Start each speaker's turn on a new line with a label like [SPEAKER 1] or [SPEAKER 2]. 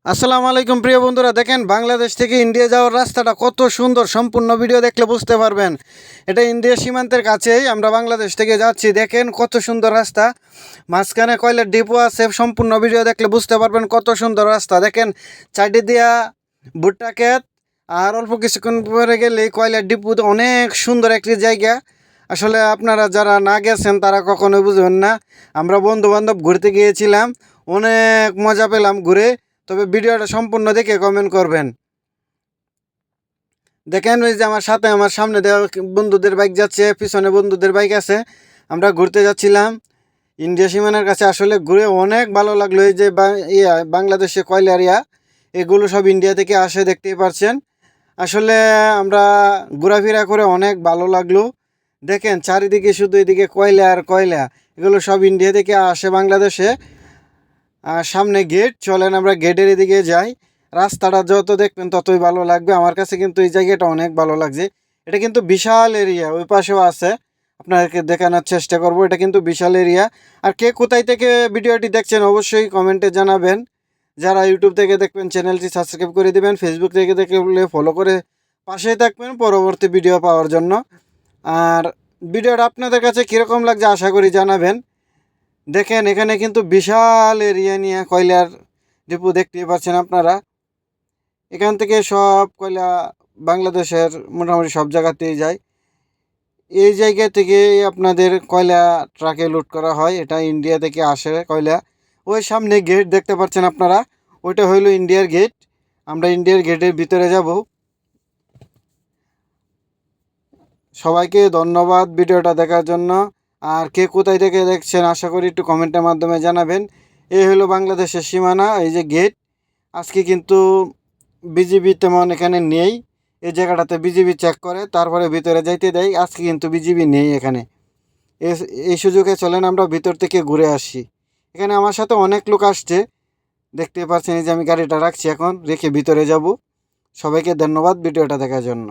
[SPEAKER 1] আসসালামু আলাইকুম প্রিয় বন্ধুরা, দেখেন বাংলাদেশ থেকে ইন্ডিয়া যাওয়ার রাস্তাটা কত সুন্দর। সম্পূর্ণ ভিডিও দেখলে বুঝতে পারবেন। এটা ইন্ডিয়া সীমান্তের কাছেই আমরা বাংলাদেশ থেকে যাচ্ছি। দেখেন কত সুন্দর রাস্তা, মাঝখানে কয়লার ডিপো আছে। সম্পূর্ণ ভিডিও দেখলে বুঝতে পারবেন কত সুন্দর রাস্তা। দেখেন চারটি দিয়া ভুট্টা ক্ষেত, আর অল্প কিছুক্ষণ পরে গেলে কয়লার ডিপো। অনেক সুন্দর একটি জায়গা। আসলে আপনারা যারা না গেছেন তারা কখনোই বুঝবেন না। আমরা বন্ধু বান্ধব ঘুরতে গিয়েছিলাম, অনেক মজা পেলাম ঘুরে। তবে ভিডিওটা সম্পূর্ণ দেখে কমেন্ট করবেন। দেখেন ওই যে আমার সাথে, আমার সামনে দেওয়া বন্ধুদের বাইক যাচ্ছে, পিছনে বন্ধুদের বাইক আছে। আমরা ঘুরতে যাচ্ছিলাম ইন্ডিয়া সীমানার কাছে। আসলে ঘুরে অনেক ভালো লাগলো। এই যে বাংলাদেশে কয়লা এরিয়া, এগুলো সব ইন্ডিয়া থেকে আসে, দেখতেই পারছেন। আসলে আমরা ঘোরাফেরা করে অনেক ভালো লাগলো। দেখেন চারিদিকে শুধু এদিকে কয়লা আর কয়লা, এগুলো সব ইন্ডিয়া থেকে আসে বাংলাদেশে। আর সামনে গেট, চলেন আমরা গেটের এদিকে যাই। রাস্তাটা যত দেখবেন ততই ভালো লাগবে। আমার কাছে কিন্তু এই জায়গাটা অনেক ভালো লাগছে। এটা কিন্তু বিশাল এরিয়া, ওই পাশেও আছে, আপনাদেরকে দেখানোর চেষ্টা করব। এটা কিন্তু বিশাল এরিয়া। আর কে কোথায় থেকে ভিডিওটি দেখছেন অবশ্যই কমেন্টে জানাবেন। যারা ইউটিউব থেকে দেখবেন চ্যানেলটি সাবস্ক্রাইব করে দেবেন, ফেসবুক থেকে দেখলে ফলো করে পাশেই থাকবেন পরবর্তী ভিডিও পাওয়ার জন্য। আর ভিডিওটা আপনাদের কাছে কীরকম লাগছে আশা করি জানাবেন। দেখেন এখানে কিন্তু বিশাল এরিয়া নিয়ে কয়লার ডিপো দেখতেই পাচ্ছেন আপনারা। এখান থেকে সব কয়লা বাংলাদেশের মোটামুটি সব জায়গাতেই যায়। এই জায়গা থেকে আপনাদের কয়লা ট্রাকে লোড করা হয়। এটা ইন্ডিয়া থেকে আসে কয়লা। ওই সামনে গেট দেখতে পাচ্ছেন আপনারা, ওইটা হইল ইন্ডিয়ার গেট। আমরা ইন্ডিয়ার গেটের ভিতরে যাব। সবাইকে ধন্যবাদ ভিডিওটা দেখার জন্য। আর কে কোথায় থেকে দেখছেন আশা করি একটু কমেন্টের মাধ্যমে জানাবেন। এই হলো বাংলাদেশের সীমানা, এই যে গেট। আজকে কিন্তু বিজিবি তেমন এখানে নেই। এই জায়গাটাতে বিজিবি চেক করে তারপরে ভিতরে যাইতে দেয়। আজকে কিন্তু বিজিবি নেই এখানে। এই সুযোগে চলেন আমরা ভিতর থেকে ঘুরে আসি। এখানে আমার সাথে অনেক লোক আসছে, দেখতে পাচ্ছেন। এই যে আমি গাড়িটা রাখছি, এখন রেখে ভিতরে যাব। সবাইকে ধন্যবাদ ভিডিওটা দেখার জন্য।